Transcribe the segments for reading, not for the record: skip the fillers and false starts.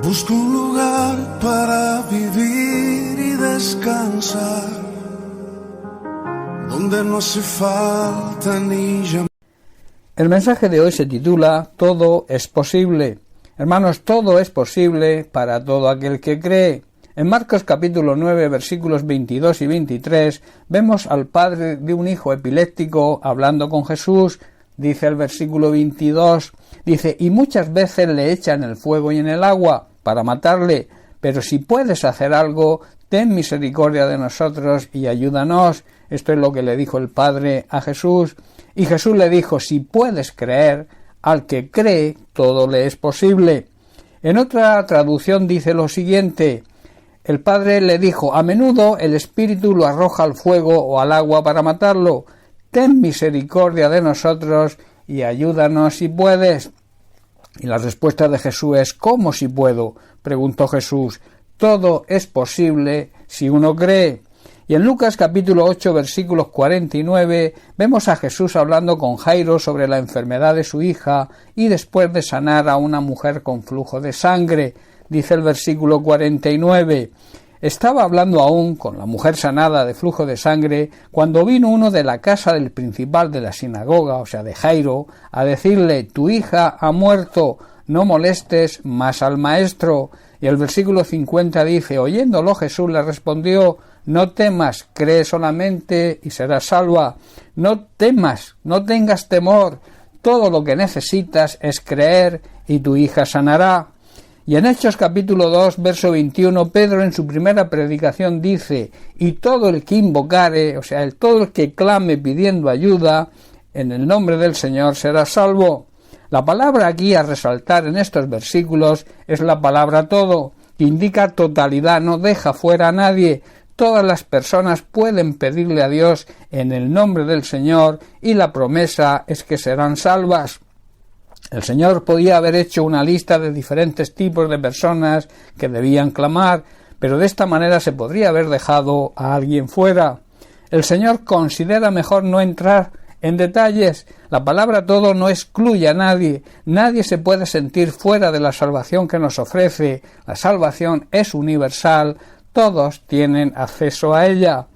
Busco un lugar para vivir y descansar, donde no hace falta ni llamar. El mensaje de hoy se titula Todo es posible. Hermanos, todo es posible para todo aquel que cree. En Marcos capítulo 9, versículos 22 y 23, vemos al padre de un hijo epiléptico hablando con Jesús. Dice el versículo 22, dice, y muchas veces le echan el fuego y en el agua para matarle, pero si puedes hacer algo, ten misericordia de nosotros y ayúdanos. Esto es lo que le dijo el padre a Jesús. Y Jesús le dijo, si puedes creer, al que cree, todo le es posible. En otra traducción dice lo siguiente, el padre le dijo, a menudo el espíritu lo arroja al fuego o al agua para matarlo. Ten misericordia de nosotros y ayúdanos si puedes. Y la respuesta de Jesús es, ¿cómo si puedo? Preguntó Jesús. Todo es posible si uno cree. Y en Lucas capítulo 8 versículos 49 vemos a Jesús hablando con Jairo sobre la enfermedad de su hija y después de sanar a una mujer con flujo de sangre. Dice el versículo 49, estaba hablando aún con la mujer sanada de flujo de sangre cuando vino uno de la casa del principal de la sinagoga, o sea de Jairo, a decirle, tu hija ha muerto, no molestes más al maestro. Y el versículo 50 dice, oyéndolo Jesús le respondió, no temas, cree solamente y serás salva. No temas, no tengas temor, todo lo que necesitas es creer y tu hija sanará. Y en Hechos capítulo 2, verso 21, Pedro en su primera predicación dice, y todo el que invocare, o sea, todo el que clame pidiendo ayuda, en el nombre del Señor será salvo. La palabra aquí a resaltar en estos versículos es la palabra todo, que indica totalidad, no deja fuera a nadie. Todas las personas pueden pedirle a Dios en el nombre del Señor y la promesa es que serán salvas. El Señor podía haber hecho una lista de diferentes tipos de personas que debían clamar, pero de esta manera se podría haber dejado a alguien fuera. El Señor considera mejor no entrar en detalles. La palabra todo no excluye a nadie. Nadie se puede sentir fuera de la salvación que nos ofrece. La salvación es universal. Todos tienen acceso a ella.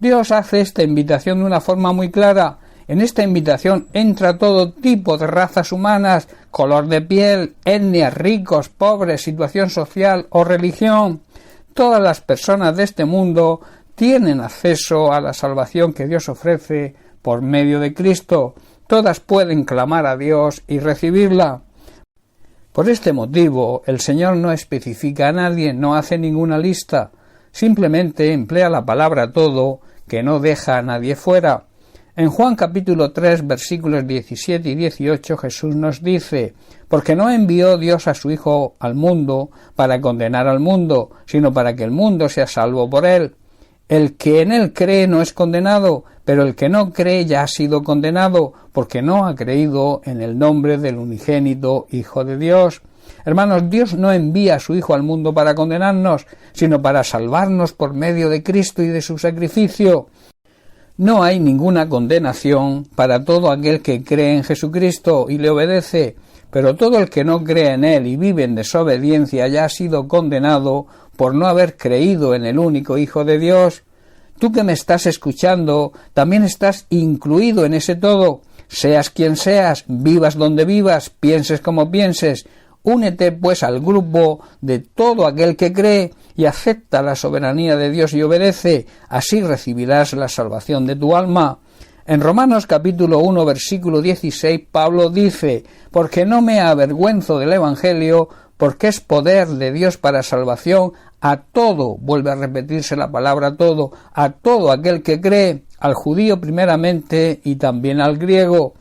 Dios hace esta invitación de una forma muy clara. En esta invitación entra todo tipo de razas humanas, color de piel, etnias, ricos, pobres, situación social o religión. Todas las personas de este mundo tienen acceso a la salvación que Dios ofrece por medio de Cristo. Todas pueden clamar a Dios y recibirla. Por este motivo, el Señor no especifica a nadie, no hace ninguna lista. Simplemente emplea la palabra todo, que no deja a nadie fuera. En Juan capítulo 3, versículos 17 y 18, Jesús nos dice, porque no envió Dios a su Hijo al mundo para condenar al mundo, sino para que el mundo sea salvo por él. El que en él cree no es condenado, pero el que no cree ya ha sido condenado, porque no ha creído en el nombre del unigénito Hijo de Dios. Hermanos, Dios no envía a su Hijo al mundo para condenarnos, sino para salvarnos por medio de Cristo y de su sacrificio. No hay ninguna condenación para todo aquel que cree en Jesucristo y le obedece, pero todo el que no cree en Él y vive en desobediencia ya ha sido condenado por no haber creído en el único Hijo de Dios. Tú que me estás escuchando, también estás incluido en ese todo. Seas quien seas, vivas donde vivas, pienses como pienses, únete pues al grupo de todo aquel que cree y acepta la soberanía de Dios y obedece, así recibirás la salvación de tu alma. En Romanos capítulo 1 versículo 16 Pablo dice, porque no me avergüenzo del Evangelio, porque es poder de Dios para salvación a todo, vuelve a repetirse la palabra todo, a todo aquel que cree, al judío primeramente y también al griego.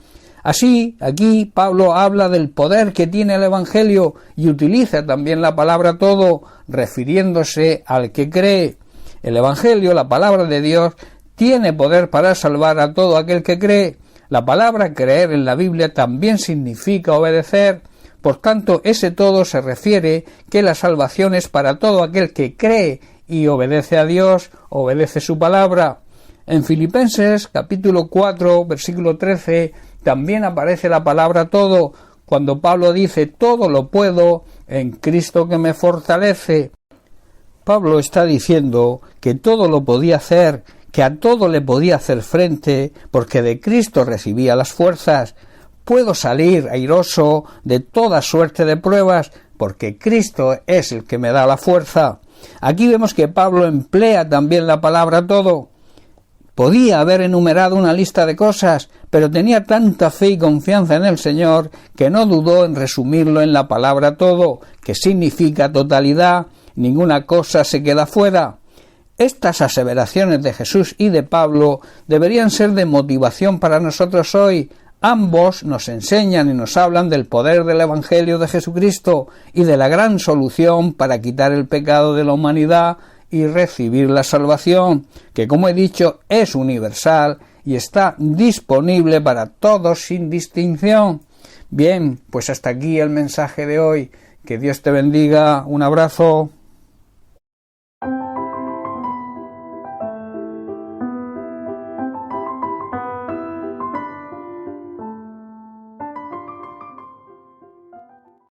Así, aquí Pablo habla del poder que tiene el Evangelio y utiliza también la palabra todo, refiriéndose al que cree. El Evangelio, la palabra de Dios, tiene poder para salvar a todo aquel que cree. La palabra creer en la Biblia también significa obedecer. Por tanto, ese todo se refiere que la salvación es para todo aquel que cree y obedece a Dios, obedece su palabra. En Filipenses capítulo 4, versículo 13, también aparece la palabra todo, cuando Pablo dice todo lo puedo en Cristo que me fortalece. Pablo está diciendo que todo lo podía hacer, que a todo le podía hacer frente, porque de Cristo recibía las fuerzas. Puedo salir airoso de toda suerte de pruebas, porque Cristo es el que me da la fuerza. Aquí vemos que Pablo emplea también la palabra todo. Podía haber enumerado una lista de cosas, pero tenía tanta fe y confianza en el Señor que no dudó en resumirlo en la palabra todo, que significa totalidad, ninguna cosa se queda fuera. Estas aseveraciones de Jesús y de Pablo deberían ser de motivación para nosotros hoy. Ambos nos enseñan y nos hablan del poder del Evangelio de Jesucristo y de la gran solución para quitar el pecado de la humanidad y recibir la salvación, que como he dicho es universal y está disponible para todos sin distinción. Bien, pues hasta aquí el mensaje de hoy. Que Dios te bendiga. Un abrazo.